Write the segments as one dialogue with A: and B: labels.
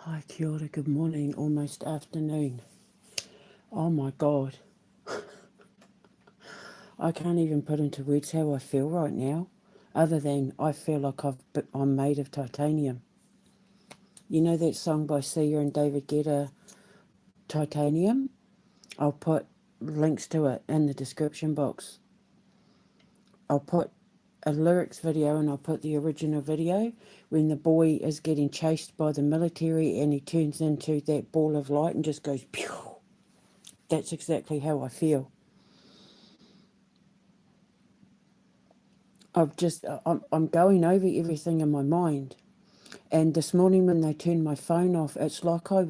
A: Hi, kia ora, good morning, almost afternoon. Oh my God, I can't even put into words how I feel right now, other than I feel like I'm made of titanium. You know that song by Sia and David Guetta, Titanium? I'll put links to it in the description box. I'll put a lyrics video and I'll put the original video when the boy is getting chased by the military and he turns into that ball of light and just goes pew. That's exactly how I feel. I'm going over everything in my mind. And this morning when they turned my phone off, it's like I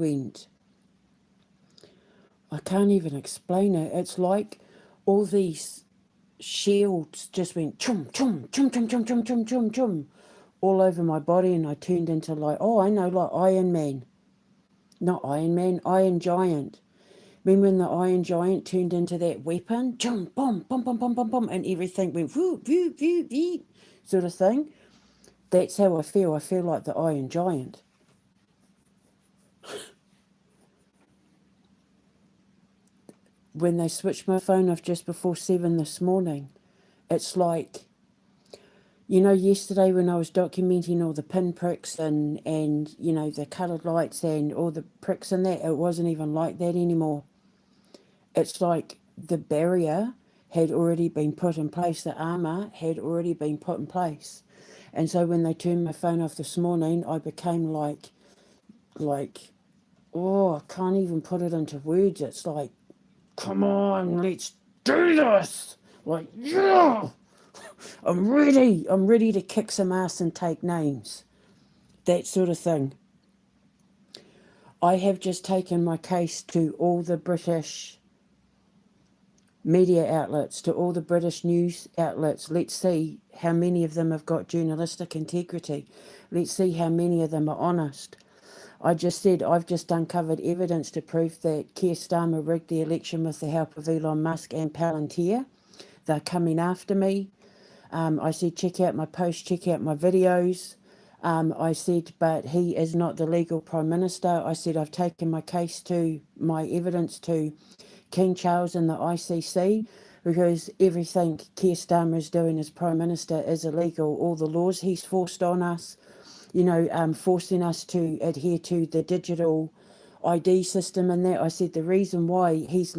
A: can't even explain it. It's like all these shields just went chum, chum, chum, chum, chum, chum, chum, chum, chum, all over my body. And I turned into like, oh, I know, like Iron Man. Not Iron Man, Iron Giant. Remember when the Iron Giant turned into that weapon? Chum, bum, bum, bum, bum, bum, bum, and everything went whoo, whoo, whoo, whoo, sort of thing. That's how I feel. I feel like the Iron Giant. When they switched my phone off just before 7 this morning, it's like, yesterday when I was documenting all the pinpricks and the coloured lights and all the pricks and that, it wasn't even like that anymore. It's like the barrier had already been put in place, the armour had already been put in place. And so when they turned my phone off this morning, I became like, oh, I can't even put it into words. It's like, come on, let's do this. Like, yeah, I'm ready. I'm ready to kick some ass and take names. That sort of thing. I have just taken my case to all the British media outlets, to all the British news outlets. Let's see how many of them have got journalistic integrity. Let's see how many of them are honest. I just said I've just uncovered evidence to prove that Keir Starmer rigged the election with the help of Elon Musk and Palantir. They're coming after me. I said, check out my posts, check out my videos. I said, but he is not the legal Prime Minister. I said, I've taken my evidence to King Charles and the ICC because everything Keir Starmer is doing as Prime Minister is illegal. All the laws he's forced on us, forcing us to adhere to the digital ID system and that. I said the reason why he's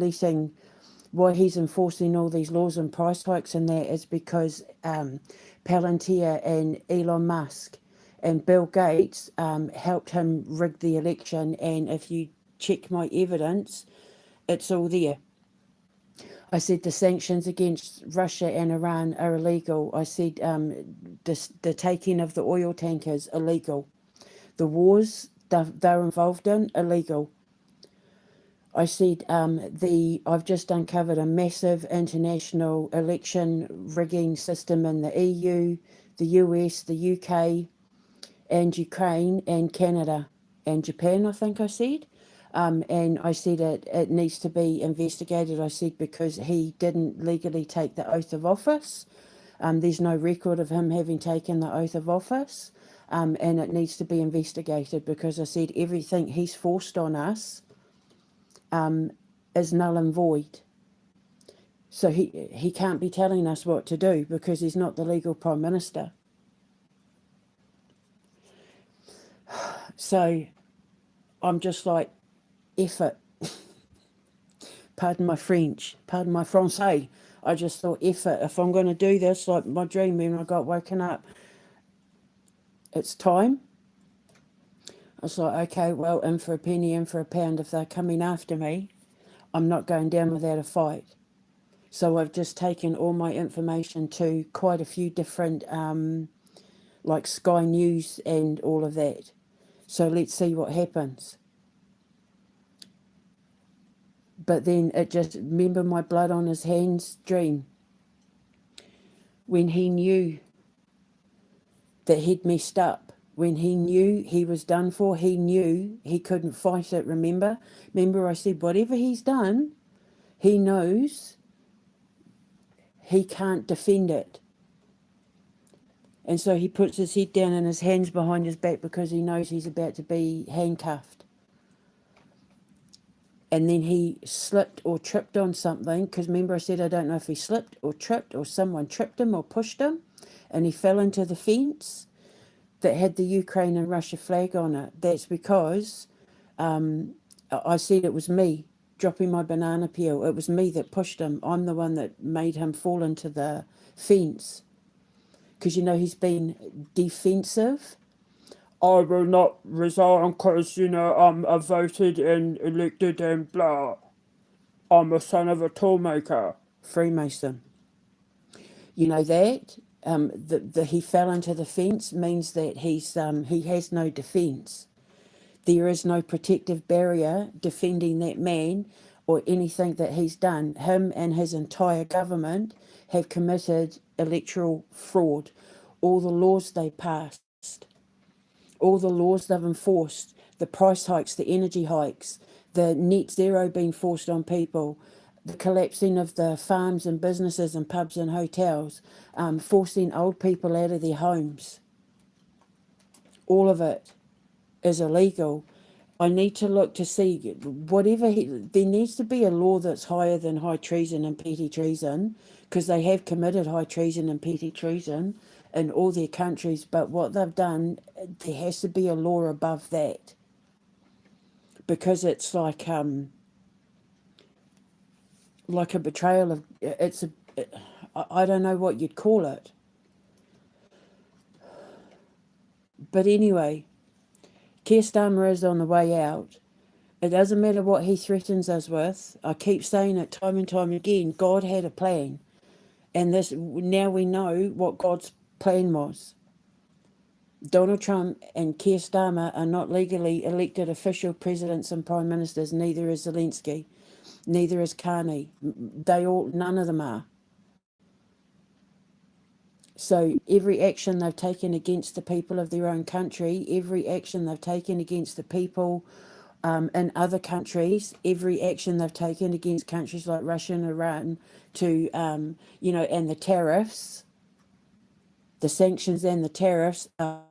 A: enforcing all these laws and price hikes and that is because Palantir and Elon Musk and Bill Gates helped him rig the election. And if you check my evidence, it's all there. I said the sanctions against Russia and Iran are illegal. I said the taking of the oil tankers illegal. The wars they're involved in illegal. I said I've just uncovered a massive international election rigging system in the EU, the US, the UK, and Ukraine and Canada and Japan, I think I said. And I said it needs to be investigated. I said because he didn't legally take the oath of office. There's no record of him having taken the oath of office. And it needs to be investigated because I said everything he's forced on us is null and void. So he can't be telling us what to do because he's not the legal Prime Minister. So I'm just like, F it. Pardon my French, pardon my Francais. I just thought, F it. If I'm going to do this, like my dream when I got woken up, it's time. I was like, okay, well, in for a penny, in for a pound. If they're coming after me, I'm not going down without a fight. So I've just taken all my information to quite a few different, like Sky News and all of that. So let's see what happens. But then it just, remember my blood on his hands dream. When he knew that he'd messed up, when he knew he was done for, he knew he couldn't fight it, remember? Remember I said, whatever he's done, he knows he can't defend it. And so he puts his head down and his hands behind his back because he knows he's about to be handcuffed. And then he slipped or tripped on something, because remember I said I don't know if he slipped or tripped or someone tripped him or pushed him, and he fell into the fence that had the Ukraine and Russia flag on it. That's because I said it was me dropping my banana peel. It was me that pushed him. I'm the one that made him fall into the fence. Because, he's been defensive. I will not resign because, I'm a voted and elected and blah. I'm a son of a toolmaker. Freemason. You know that? He fell into the fence means that he has no defence. There is no protective barrier defending that man or anything that he's done. Him and his entire government have committed electoral fraud. All the laws they passed, all the laws they've enforced, the price hikes, the energy hikes, the net zero being forced on people, the collapsing of the farms and businesses and pubs and hotels, forcing old people out of their homes. All of it is illegal. I need to look to see there needs to be a law that's higher than high treason and petty treason, because they have committed high treason and petty treason in all their countries, but what they've done, there has to be a law above that, because it's like a betrayal of, I don't know what you'd call it. But anyway, Keir Starmer is on the way out. It doesn't matter what he threatens us with. I keep saying it time and time again. God had a plan. And now we know what God's plan was. Donald Trump and Keir Starmer are not legally elected official presidents and prime ministers. Neither is Zelensky. Neither is Carney. None of them are. So every action they've taken against the people of their own country, every action they've taken against the people in other countries, every action they've taken against countries like Russia and Iran and the tariffs, the sanctions and the tariffs are